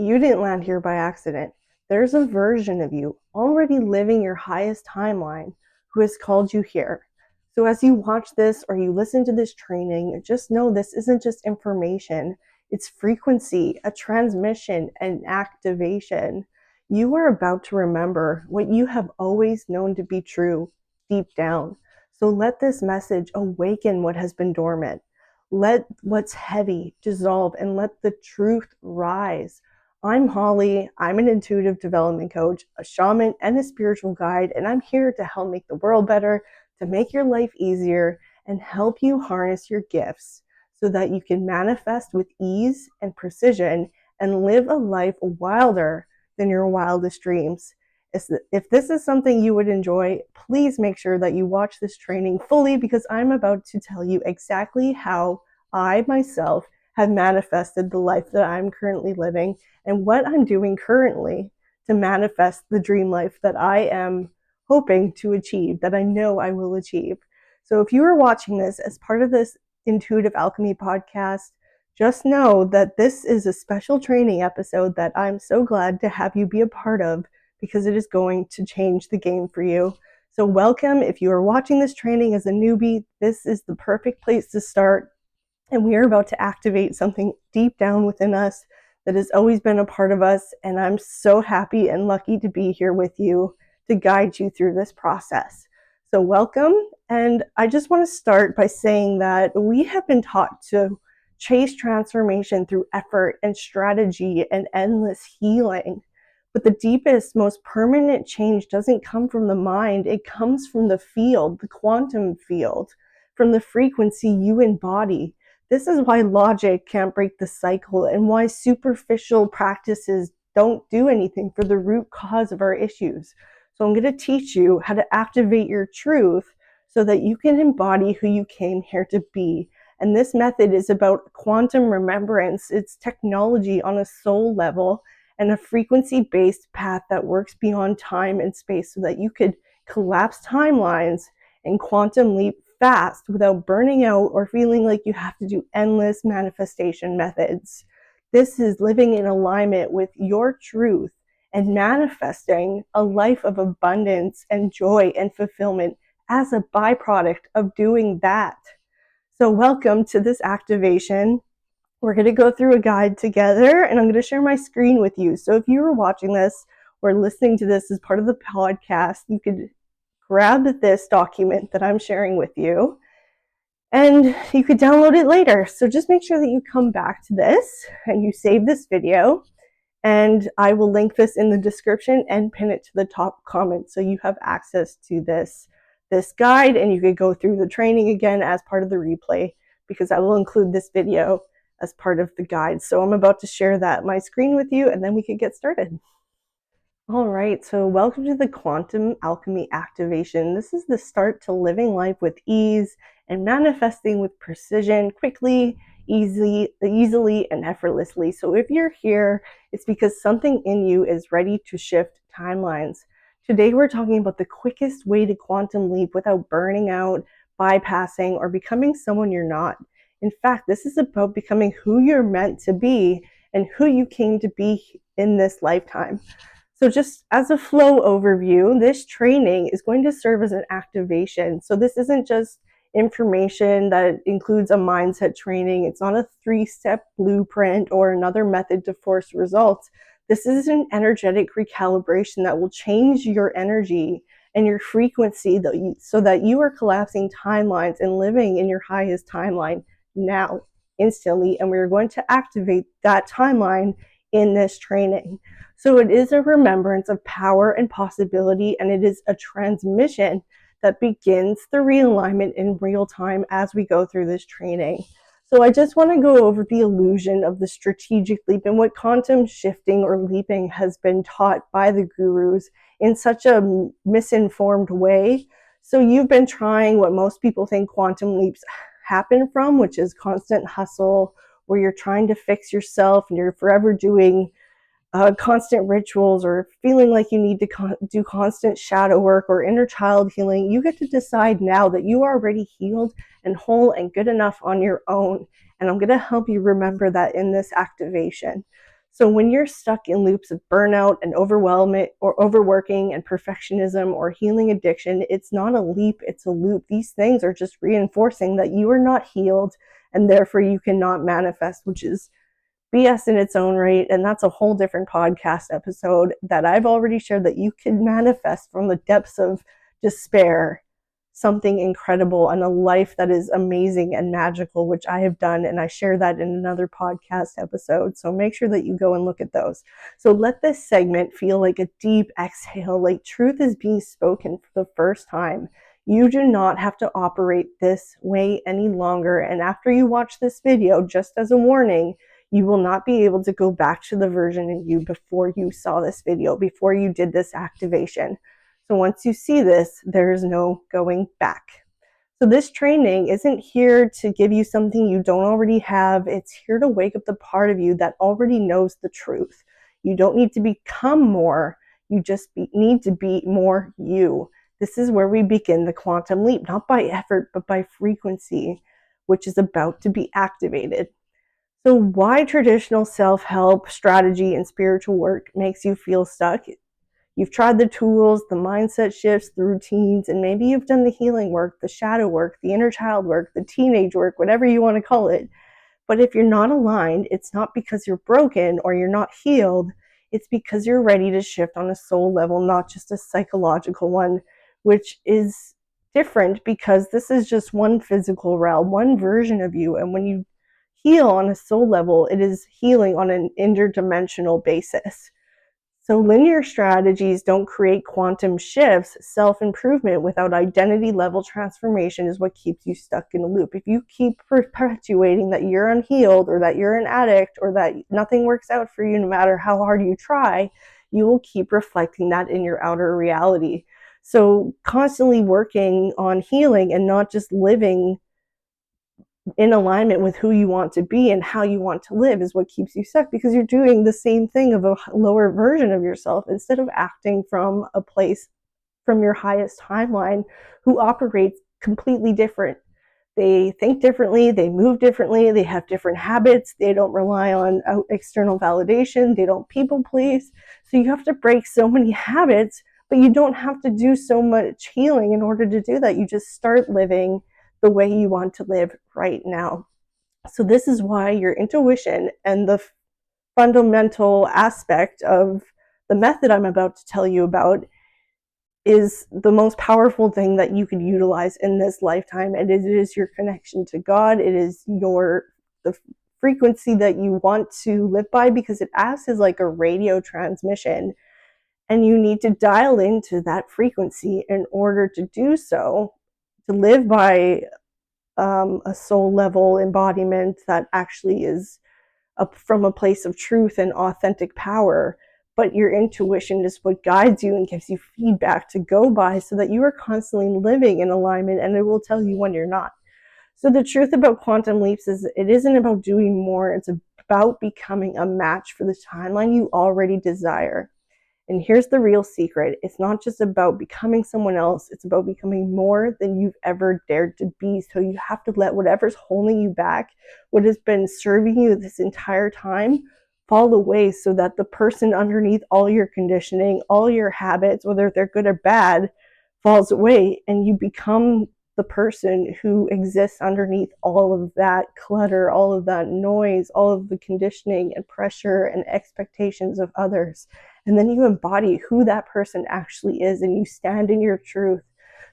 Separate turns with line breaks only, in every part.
You didn't land here by accident. There's a version of you already living your highest timeline who has called you here. So as you watch this or you listen to this training, just know this isn't just information. It's frequency, a transmission, and activation. You are about to remember what you have always known to be true deep down. So let this message awaken what has been dormant. Let what's heavy dissolve and let the truth rise. I'm Holly. I'm an intuitive development coach, a shaman, and a spiritual guide, and I'm here to help make the world better, to make your life easier, and help you harness your gifts so that you can manifest with ease and precision and live a life wilder than your wildest dreams. If this is something you would enjoy, please make sure that you watch this training fully because I'm about to tell you exactly how I myself have manifested the life that I'm currently living and what I'm doing currently to manifest the dream life that I am hoping to achieve, that I know I will achieve. So if you are watching this as part of this Intuitive Alchemy podcast, just know that this is a special training episode that I'm so glad to have you be a part of because it is going to change the game for you. So welcome. If you are watching this training as a newbie, this is the perfect place to start. And we are about to activate something deep down within us that has always been a part of us. And I'm so happy and lucky to be here with you to guide you through this process. So welcome. And I just want to start by saying that we have been taught to chase transformation through effort and strategy and endless healing. But the deepest, most permanent change doesn't come from the mind. It comes from the field, the quantum field, from the frequency you embody. This is why logic can't break the cycle and why superficial practices don't do anything for the root cause of our issues. So I'm going to teach you how to activate your truth so that you can embody who you came here to be. And this method is about quantum remembrance. It's technology on a soul level and a frequency-based path that works beyond time and space so that you could collapse timelines and quantum leap fast without burning out or feeling like you have to do endless manifestation methods. This is living in alignment with your truth and manifesting a life of abundance and joy and fulfillment as a byproduct of doing that. So welcome to this activation. We're going to go through a guide together and I'm going to share my screen with you. So if you were watching this or listening to this as part of the podcast, you could grab this document that I'm sharing with you and you could download it later. So just make sure that you come back to this and you save this video, and I will link this in the description and pin it to the top comment so you have access to this guide and you could go through the training again as part of the replay because I will include this video as part of the guide. So I'm about to share my screen with you and then we could get started. All right, so welcome to the Quantum Alchemy Activation. This is the start to living life with ease and manifesting with precision, quickly, easily, and effortlessly. So if you're here, it's because something in you is ready to shift timelines. Today, we're talking about the quickest way to quantum leap without burning out, bypassing, or becoming someone you're not. In fact, this is about becoming who you're meant to be and who you came to be in this lifetime. So just as a flow overview, this training is going to serve as an activation. So this isn't just information that includes a mindset training. It's not a 3-step blueprint or another method to force results. This is an energetic recalibration that will change your energy and your frequency so that you are collapsing timelines and living in your highest timeline now, instantly. And we're going to activate that timeline in this training. So it is a remembrance of power and possibility, and it is a transmission that begins the realignment in real time as we go through this training. So I just want to go over the illusion of the strategic leap and what quantum shifting or leaping has been taught by the gurus in such a misinformed way. So you've been trying what most people think quantum leaps happen from, which is constant hustle, where you're trying to fix yourself and you're forever doing constant rituals or feeling like you need to do constant shadow work or inner child healing. You get to decide now that you are already healed and whole and good enough on your own. And I'm going to help you remember that in this activation. So when you're stuck in loops of burnout and overworking and perfectionism or healing addiction, it's not a leap, it's a loop. These things are just reinforcing that you are not healed and therefore you cannot manifest, which is BS in its own right. And that's a whole different podcast episode that I've already shared, that you can manifest from the depths of despair something incredible and a life that is amazing and magical, which I have done. And I share that in another podcast episode. So make sure that you go and look at those. So let this segment feel like a deep exhale, like truth is being spoken for the first time. You do not have to operate this way any longer. And after you watch this video, just as a warning, you will not be able to go back to the version of you before you saw this video, before you did this activation. So once you see this, there's no going back. So this training isn't here to give you something you don't already have. It's here to wake up the part of you that already knows the truth. You don't need to become more. You just need to be more you. This is where we begin the quantum leap, not by effort, but by frequency, which is about to be activated. So why traditional self-help strategy and spiritual work makes you feel stuck? You've tried the tools, the mindset shifts, the routines, and maybe you've done the healing work, the shadow work, the inner child work, the teenage work, whatever you want to call it. But if you're not aligned, it's not because you're broken or you're not healed. It's because you're ready to shift on a soul level, not just a psychological one, which is different because this is just one physical realm, one version of you. And when you heal on a soul level, it is healing on an interdimensional basis. So linear strategies don't create quantum shifts. Self-improvement without identity level transformation is what keeps you stuck in a loop. If you keep perpetuating that you're unhealed or that you're an addict or that nothing works out for you no matter how hard you try, you will keep reflecting that in your outer reality. So constantly working on healing and not just living in alignment with who you want to be and how you want to live is what keeps you stuck, because you're doing the same thing of a lower version of yourself instead of acting from a place from your highest timeline who operates completely different. They think differently, they move differently, they have different habits, they don't rely on external validation, they don't people please. So you have to break so many habits, but you don't have to do so much healing in order to do that. You just start living the way you want to live right now. So this is why your intuition and the fundamental aspect of the method I'm about to tell you about is the most powerful thing that you could utilize in this lifetime. And it is your connection to God. It is the frequency that you want to live by, because it acts as like a radio transmission. And you need to dial into that frequency in order to do so, to live by a soul level embodiment that actually is from a place of truth and authentic power. But your intuition is what guides you and gives you feedback to go by so that you are constantly living in alignment, and it will tell you when you're not. So the truth about quantum leaps is it isn't about doing more. It's about becoming a match for the timeline you already desire. And here's the real secret. It's not just about becoming someone else. It's about becoming more than you've ever dared to be. So you have to let whatever's holding you back, what has been serving you this entire time, fall away, so that the person underneath all your conditioning, all your habits, whether they're good or bad, falls away, and you become the person who exists underneath all of that clutter, all of that noise, all of the conditioning and pressure and expectations of others. And then you embody who that person actually is, and you stand in your truth.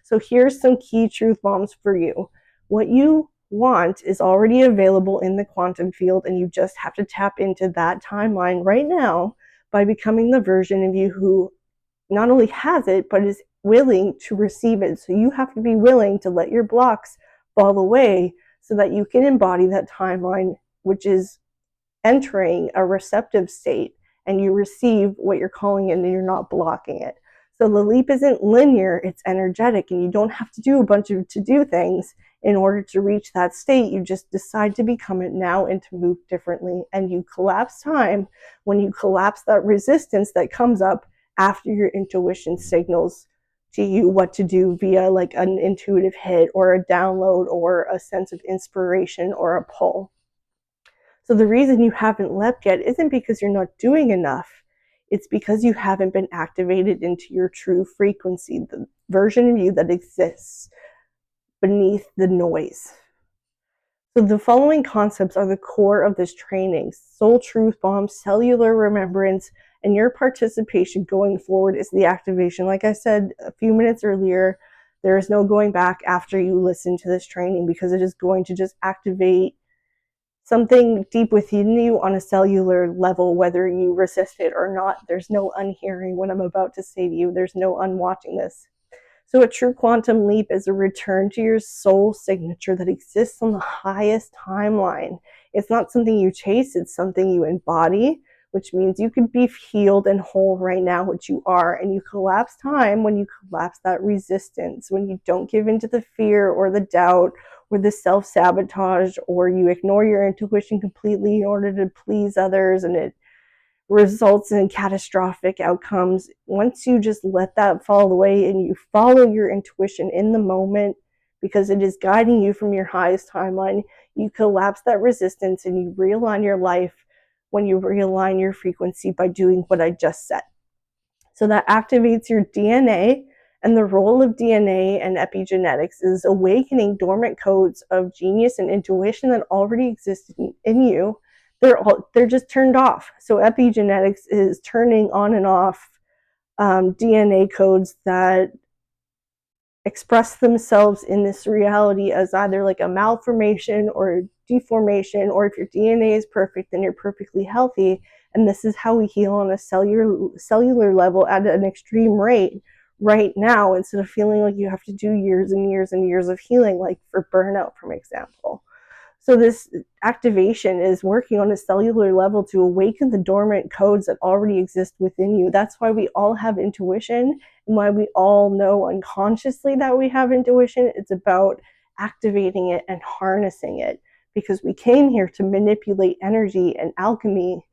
So here's some key truth bombs for you. What you want is already available in the quantum field, and you just have to tap into that timeline right now by becoming the version of you who not only has it, but is willing to receive it. So you have to be willing to let your blocks fall away so that you can embody that timeline, which is entering a receptive state, and you receive what you're calling in and you're not blocking it. So the leap isn't linear, it's energetic, and you don't have to do a bunch of to-do things in order to reach that state. You just decide to become it now and to move differently. And you collapse time when you collapse that resistance that comes up after your intuition signals to you what to do via like an intuitive hit or a download or a sense of inspiration or a pull. So the reason you haven't leapt yet isn't because you're not doing enough. It's because you haven't been activated into your true frequency, the version of you that exists beneath the noise. So the following concepts are the core of this training: soul truth bomb, cellular remembrance, and your participation going forward is the activation. Like I said a few minutes earlier, there is no going back after you listen to this training, because it is going to just activate something deep within you on a cellular level, whether you resist it or not. There's no unhearing what I'm about to say to you. There's no unwatching this. So a true quantum leap is a return to your soul signature that exists on the highest timeline. It's not something you chase, it's something you embody, which means you could be healed and whole right now, which you are, and you collapse time when you collapse that resistance, when you don't give into the fear or the doubt or the self-sabotage, or you ignore your intuition completely in order to please others, and it results in catastrophic outcomes. Once you just let that fall away and you follow your intuition in the moment, because it is guiding you from your highest timeline, you collapse that resistance and you realign your life when you realign your frequency by doing what I just said. So that activates your DNA, and the role of DNA and epigenetics is awakening dormant codes of genius and intuition that already exist in you. They're just turned off. So epigenetics is turning on and off DNA codes that express themselves in this reality as either like a malformation or a deformation, or if your DNA is perfect, then you're perfectly healthy. And this is how we heal on a cellular level at an extreme rate right now, instead of feeling like you have to do years and years and years of healing, like for burnout, for example. So this activation is working on a cellular level to awaken the dormant codes that already exist within you. That's why we all have intuition, and why we all know unconsciously that we have intuition. It's about activating it and harnessing it, because we came here to manipulate energy, and alchemy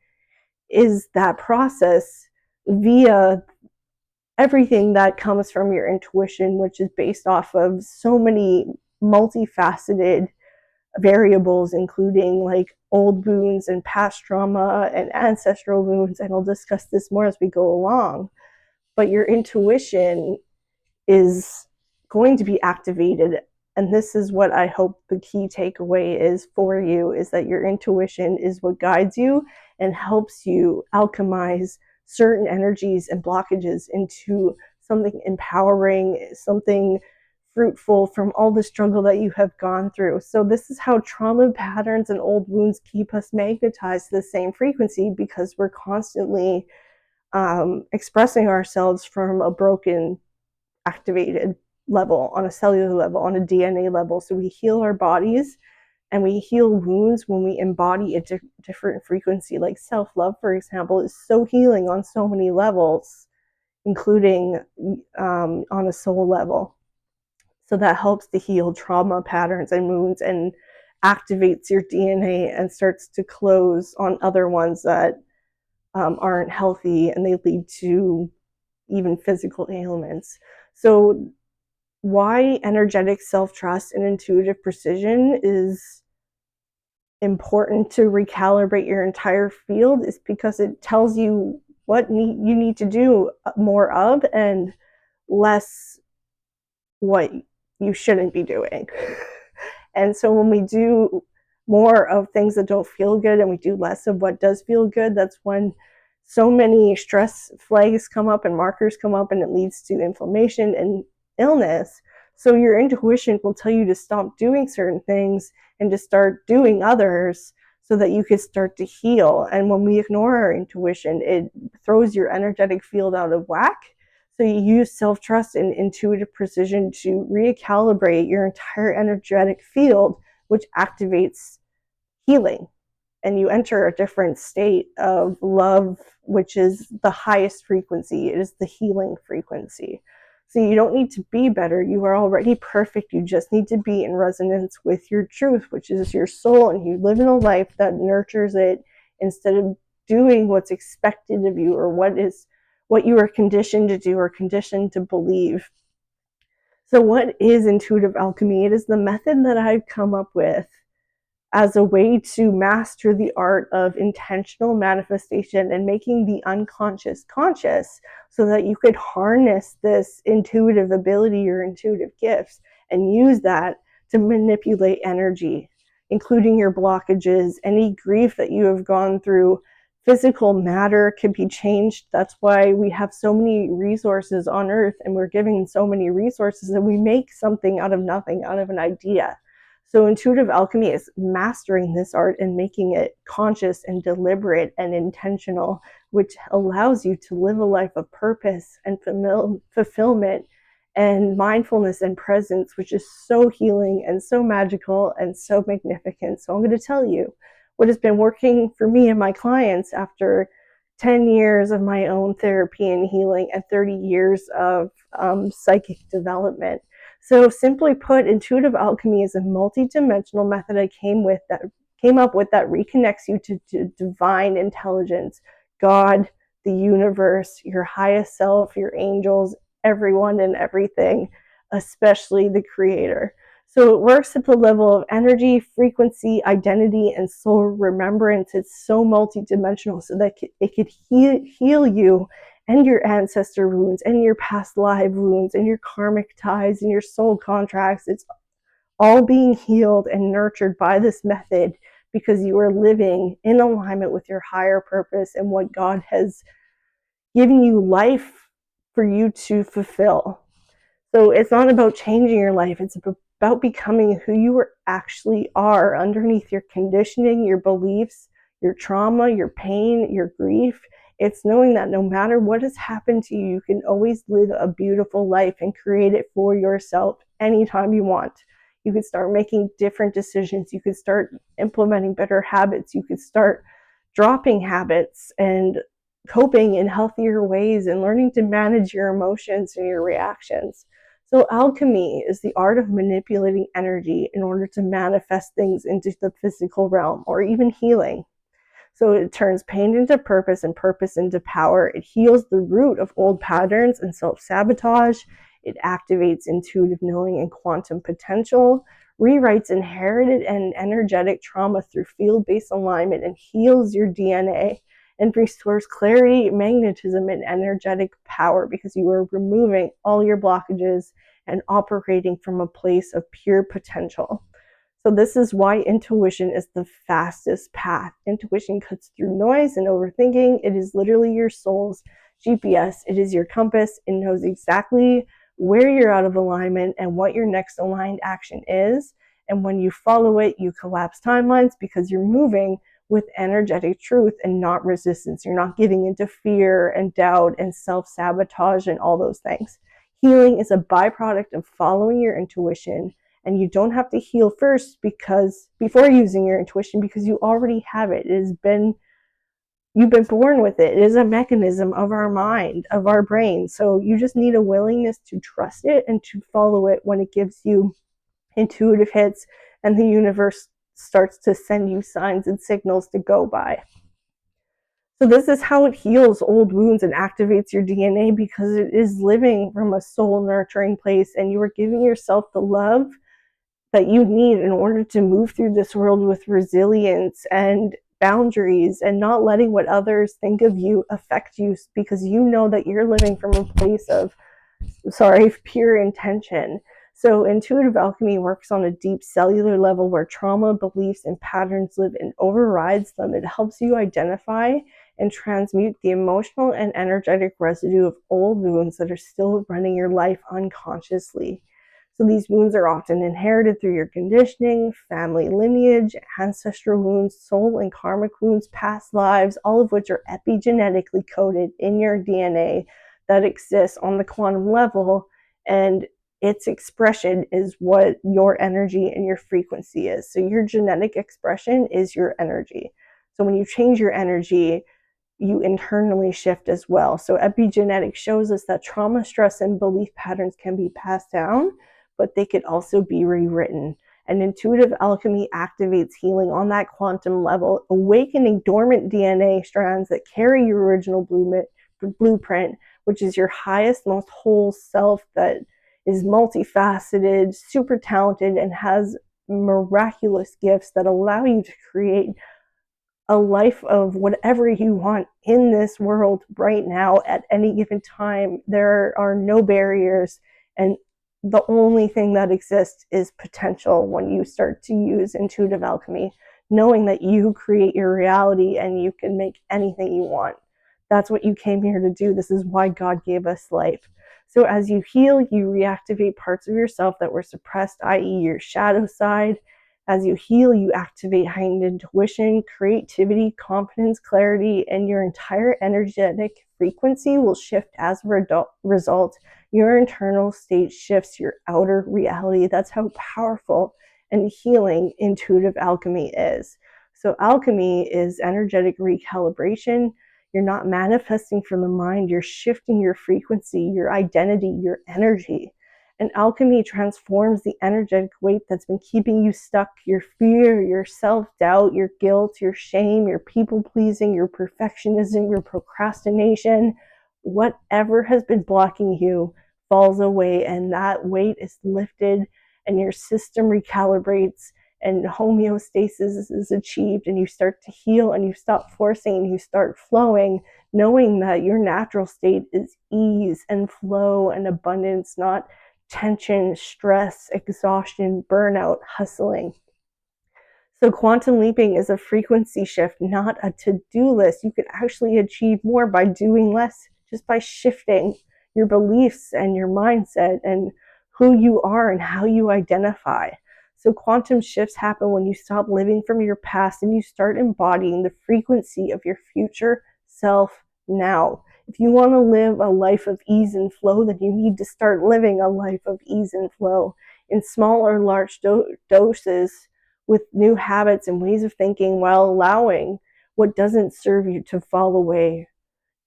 is that process via everything that comes from your intuition, which is based off of so many multifaceted variables, including like old wounds and past trauma and ancestral wounds. And I'll discuss this more as we go along. But your intuition is going to be activated. And this is what I hope the key takeaway is for you, is that your intuition is what guides you and helps you alchemize certain energies and blockages into something empowering, something fruitful from all the struggle that you have gone through. So this is how trauma patterns and old wounds keep us magnetized to the same frequency, because we're constantly expressing ourselves from a broken, activated level, on a cellular level, on a DNA level. So we heal our bodies and we heal wounds when we embody a different frequency. Like self-love, for example, is so healing on so many levels, including on a soul level. So that helps to heal trauma patterns and wounds, and activates your DNA and starts to close on other ones that aren't healthy, and they lead to even physical ailments. So why energetic self-trust and intuitive precision is important to recalibrate your entire field is because it tells you what you need to do more of, and less what you shouldn't be doing. And so when we do more of things that don't feel good and we do less of what does feel good, that's when so many stress flags come up and markers come up, and it leads to inflammation and illness. So your intuition will tell you to stop doing certain things and to start doing others, so that you can start to heal. And when we ignore our intuition, it throws your energetic field out of whack. So you use self-trust and intuitive precision to recalibrate your entire energetic field, which activates healing. And you enter a different state of love, which is the highest frequency. It is the healing frequency. So you don't need to be better. You are already perfect. You just need to be in resonance with your truth, which is your soul, and you live in a life that nurtures it, instead of doing what's expected of you, or what you are conditioned to do or conditioned to believe. So what is intuitive alchemy? It is the method that I've come up with as a way to master the art of intentional manifestation and making the unconscious conscious, so that you could harness this intuitive ability or intuitive gifts and use that to manipulate energy, including your blockages, any grief that you have gone through. Physical matter can be changed. That's why we have so many resources on earth, and we're given so many resources, and we make something out of nothing, out of an idea. So intuitive alchemy is mastering this art and making it conscious and deliberate and intentional, which allows you to live a life of purpose and fulfillment and mindfulness and presence, which is so healing and so magical and so magnificent. So I'm going to tell you what has been working for me and my clients after 10 years of my own therapy and healing and 30 years of psychic development. So simply put, intuitive alchemy is a multidimensional method I came up with that reconnects you to divine intelligence, God, the universe, your highest self, your angels, everyone and everything, especially the creator. So it works at the level of energy, frequency, identity, and soul remembrance. It's so multidimensional so that it could heal you and your ancestor wounds and your past life wounds and your karmic ties and your soul contracts. It's all being healed and nurtured by this method because you are living in alignment with your higher purpose and what God has given you life for you to fulfill. So it's not about changing your life. It's about becoming who you actually are underneath your conditioning, your beliefs, your trauma, your pain, your grief. It's knowing that no matter what has happened to you, you can always live a beautiful life and create it for yourself anytime you want. You could start making different decisions. You could start implementing better habits. You could start dropping habits and coping in healthier ways and learning to manage your emotions and your reactions. So alchemy is the art of manipulating energy in order to manifest things into the physical realm, or even healing. So it turns pain into purpose and purpose into power. It heals the root of old patterns and self-sabotage. It activates intuitive knowing and quantum potential, rewrites inherited and energetic trauma through field-based alignment, and heals your DNA and restores clarity, magnetism, and energetic power because you are removing all your blockages and operating from a place of pure potential. So this is why intuition is the fastest path. Intuition cuts through noise and overthinking. It is literally your soul's GPS. It is your compass. It knows exactly where you're out of alignment and what your next aligned action is. And when you follow it, you collapse timelines because you're moving with energetic truth and not resistance. You're not giving into fear and doubt and self-sabotage and all those things. Healing is a byproduct of following your intuition, and you don't have to heal first before using your intuition because you already have it. You've been born with it. It is a mechanism of our mind, of our brain. So you just need a willingness to trust it and to follow it when it gives you intuitive hits and the universe starts to send you signs and signals to go by. So this is how it heals old wounds and activates your DNA, because it is living from a soul nurturing place, and you are giving yourself the love that you need in order to move through this world with resilience and boundaries, and not letting what others think of you affect you, because you know that you're living from a place of pure intention. So intuitive alchemy works on a deep cellular level where trauma, beliefs, and patterns live and overrides them. It helps you identify and transmute the emotional and energetic residue of old wounds that are still running your life unconsciously. So these wounds are often inherited through your conditioning, family lineage, ancestral wounds, soul and karmic wounds, past lives, all of which are epigenetically coded in your DNA that exists on the quantum level, and its expression is what your energy and your frequency is. So your genetic expression is your energy. So when you change your energy, you internally shift as well. So epigenetics shows us that trauma, stress, and belief patterns can be passed down, but they could also be rewritten. And intuitive alchemy activates healing on that quantum level, awakening dormant DNA strands that carry your original blueprint, which is your highest, most whole self that is multifaceted, super talented, and has miraculous gifts that allow you to create a life of whatever you want in this world right now at any given time. There are no barriers, and the only thing that exists is potential when you start to use intuitive alchemy, knowing that you create your reality and you can make anything you want. That's what you came here to do. This is why God gave us life. So as you heal, you reactivate parts of yourself that were suppressed, i.e. your shadow side. As you heal, you activate heightened intuition, creativity, confidence, clarity, and your entire energetic frequency will shift as a result. Your internal state shifts your outer reality. That's how powerful and healing intuitive alchemy is. So alchemy is energetic recalibration. You're not manifesting from the mind, you're shifting your frequency, your identity, your energy. And alchemy transforms the energetic weight that's been keeping you stuck, your fear, your self-doubt, your guilt, your shame, your people-pleasing, your perfectionism, your procrastination. Whatever has been blocking you falls away, and that weight is lifted, and your system recalibrates, and homeostasis is achieved, and you start to heal, and you stop forcing, and you start flowing, knowing that your natural state is ease and flow and abundance, not tension, stress, exhaustion, burnout, hustling. So quantum leaping is a frequency shift, not a to-do list. You can actually achieve more by doing less, just by shifting your beliefs and your mindset and who you are and how you identify. So quantum shifts happen when you stop living from your past and you start embodying the frequency of your future self now. If you want to live a life of ease and flow, then you need to start living a life of ease and flow in small or large doses, with new habits and ways of thinking, while allowing what doesn't serve you to fall away,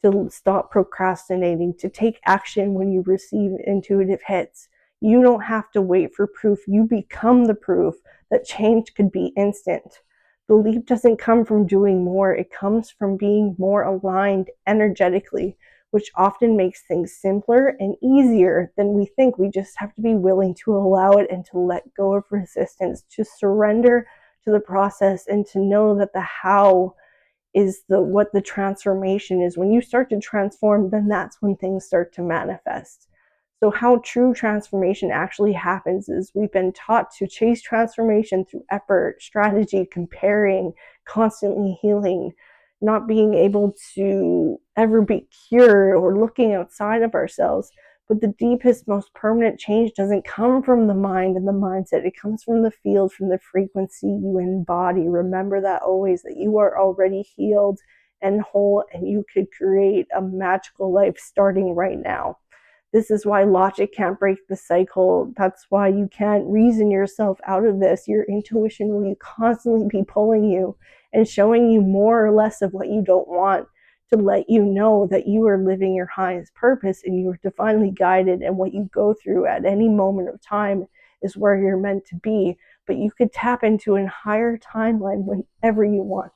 to stop procrastinating, to take action when you receive intuitive hits. You don't have to wait for proof. You become the proof that change could be instant. The leap doesn't come from doing more. It comes from being more aligned energetically, which often makes things simpler and easier than we think. We just have to be willing to allow it and to let go of resistance, to surrender to the process, and to know that the how is what the transformation is. When you start to transform, then that's when things start to manifest. So how true transformation actually happens is we've been taught to chase transformation through effort, strategy, comparing, constantly healing, not being able to ever be cured or looking outside of ourselves. But the deepest, most permanent change doesn't come from the mind and the mindset. It comes from the field, from the frequency you embody. Remember that always, that you are already healed and whole, and you could create a magical life starting right now. This is why logic can't break the cycle. That's why you can't reason yourself out of this. Your intuition will constantly be pulling you and showing you more or less of what you don't want, to let you know that you are living your highest purpose and you are divinely guided, and what you go through at any moment of time is where you're meant to be. But you could tap into a higher timeline whenever you want,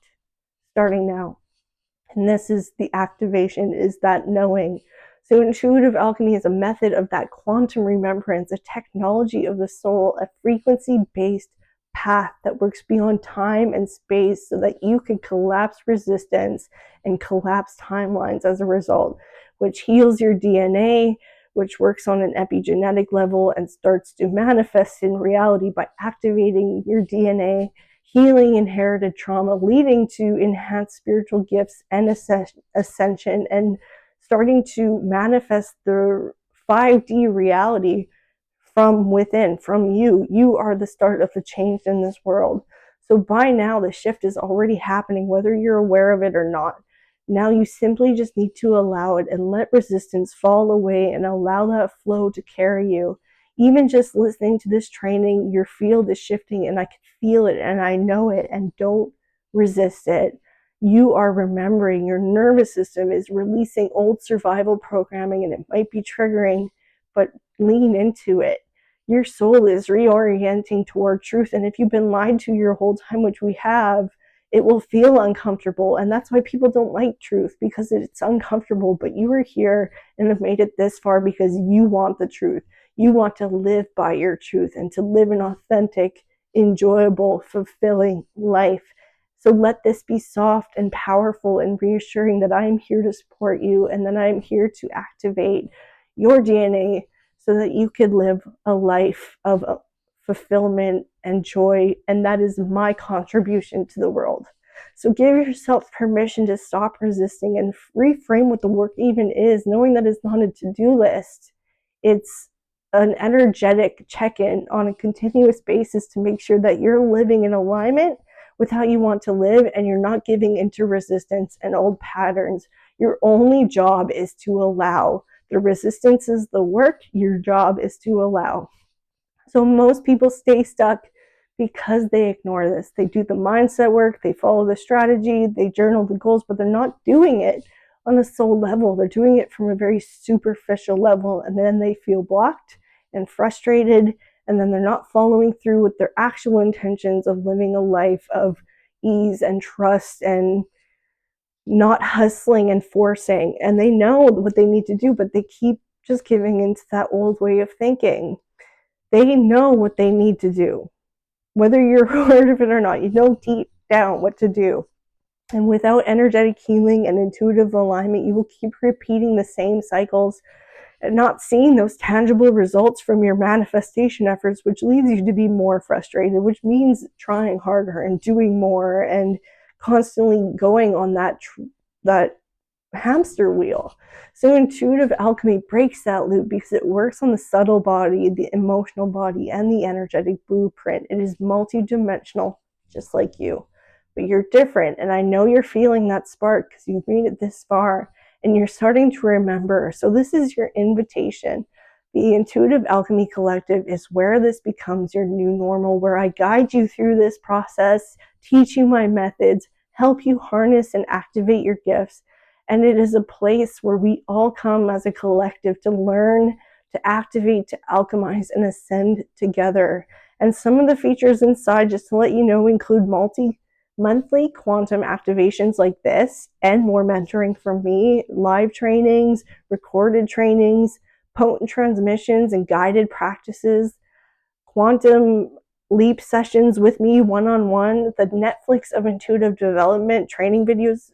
starting now. And this is the activation, is that knowing. So intuitive alchemy is a method of that quantum remembrance, a technology of the soul, a frequency-based path that works beyond time and space so that you can collapse resistance and collapse timelines as a result, which heals your DNA, which works on an epigenetic level and starts to manifest in reality by activating your DNA, healing inherited trauma, leading to enhanced spiritual gifts and ascension, and starting to manifest the 5D reality from within, from you. You are the start of the change in this world. So by now, the shift is already happening, whether you're aware of it or not. Now you simply just need to allow it and let resistance fall away and allow that flow to carry you. Even just listening to this training, your field is shifting, and I can feel it and I know it, and don't resist it. You are remembering. Your nervous system is releasing old survival programming, and it might be triggering, but lean into it. Your soul is reorienting toward truth, and if you've been lied to your whole time, which we have, it will feel uncomfortable, and that's why people don't like truth, because it's uncomfortable. But you are here and have made it this far because you want the truth. You want to live by your truth and to live an authentic, enjoyable, fulfilling life. So let this be soft and powerful and reassuring that I am here to support you and that I am here to activate your DNA so that you could live a life of fulfillment and joy. And that is my contribution to the world. So give yourself permission to stop resisting and reframe what the work even is, knowing that it's not a to-do list. It's an energetic check-in on a continuous basis to make sure that you're living in alignment with how you want to live and you're not giving into resistance and old patterns. Your only job is to allow. The resistance is the work. Your job is to allow. So most people stay stuck because they ignore this. They do the mindset work, they follow the strategy, they journal the goals, but they're not doing it on a soul level. They're doing it from a very superficial level, and then they feel blocked and frustrated, and then they're not following through with their actual intentions of living a life of ease and trust and not hustling and forcing. And they know what they need to do, but they keep just giving into that old way of thinking. They know what they need to do. Whether you're aware of it or not, you know deep down what to do. And without energetic healing and intuitive alignment, you will keep repeating the same cycles and not seeing those tangible results from your manifestation efforts, which leads you to be more frustrated, which means trying harder and doing more and constantly going on that hamster wheel. So intuitive alchemy breaks that loop because it works on the subtle body, the emotional body, and the energetic blueprint. It is multidimensional, just like you. But you're different, and I know you're feeling that spark because you've made it this far, and you're starting to remember. So this is your invitation. The Intuitive Alchemy Collective is where this becomes your new normal, where I guide you through this process, teach you my methods, help you harness and activate your gifts. And it is a place where we all come as a collective to learn, to activate, to alchemize, and ascend together. And some of the features inside, just to let you know, include monthly quantum activations like this and more mentoring from me, live trainings, recorded trainings, potent transmissions, and guided practices, quantum leap sessions with me one-on-one, the Netflix of intuitive development training videos,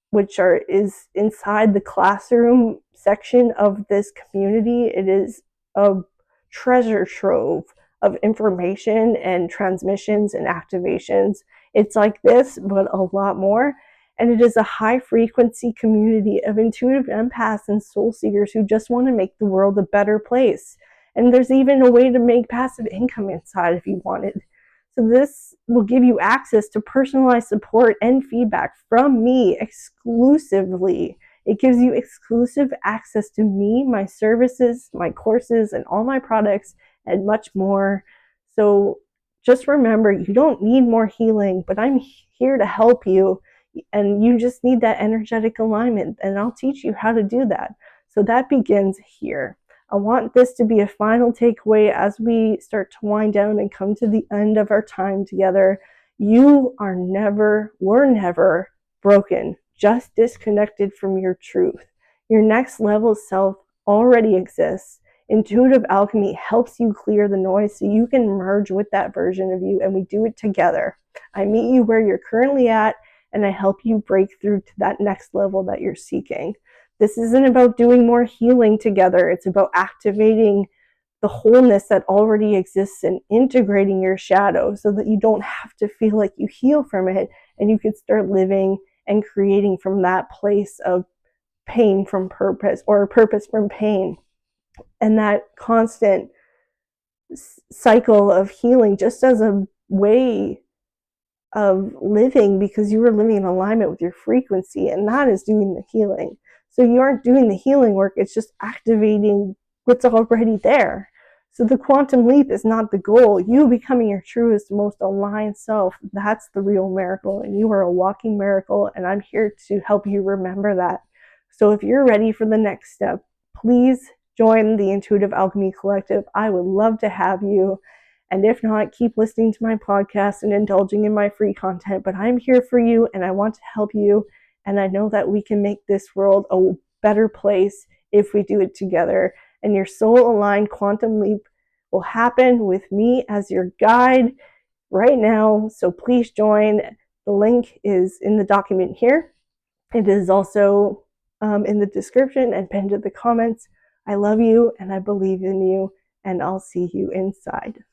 which is inside the classroom section of this community. It is a treasure trove of information and transmissions and activations. It's like this, but a lot more. And it is a high frequency community of intuitive empaths and soul seekers who just want to make the world a better place. And there's even a way to make passive income inside if you wanted. So this will give you access to personalized support and feedback from me exclusively. It gives you exclusive access to me, my services, my courses, and all my products, and much more. So just remember, you don't need more healing, but I'm here to help you. And you just need that energetic alignment, and I'll teach you how to do that. So that begins here. I want this to be a final takeaway as we start to wind down and come to the end of our time together. You are were never broken, just disconnected from your truth. Your next level self already exists. Intuitive alchemy helps you clear the noise so you can merge with that version of you, and we do it together. I meet you where you're currently at, and I help you break through to that next level that you're seeking. This isn't about doing more healing together. It's about activating the wholeness that already exists and integrating your shadow so that you don't have to feel like you heal from it, and you can start living and creating from that place of pain from purpose, or purpose from pain. And that constant cycle of healing just as a way of living, because you are living in alignment with your frequency, and that is doing the healing. So you aren't doing the healing work, it's just activating what's already there. So the quantum leap is not the goal. You becoming your truest, most aligned self, that's the real miracle, and you are a walking miracle, and I'm here to help you remember that. So if you're ready for the next step, please join the Intuitive Alchemy Collective. I would love to have you. And if not, keep listening to my podcast and indulging in my free content. But I'm here for you, and I want to help you. And I know that we can make this world a better place if we do it together. And your soul-aligned quantum leap will happen with me as your guide. right now. So please join. The link is in the document here. It is also in the description and pinned to the comments. I love you and I believe in you, and I'll see you inside.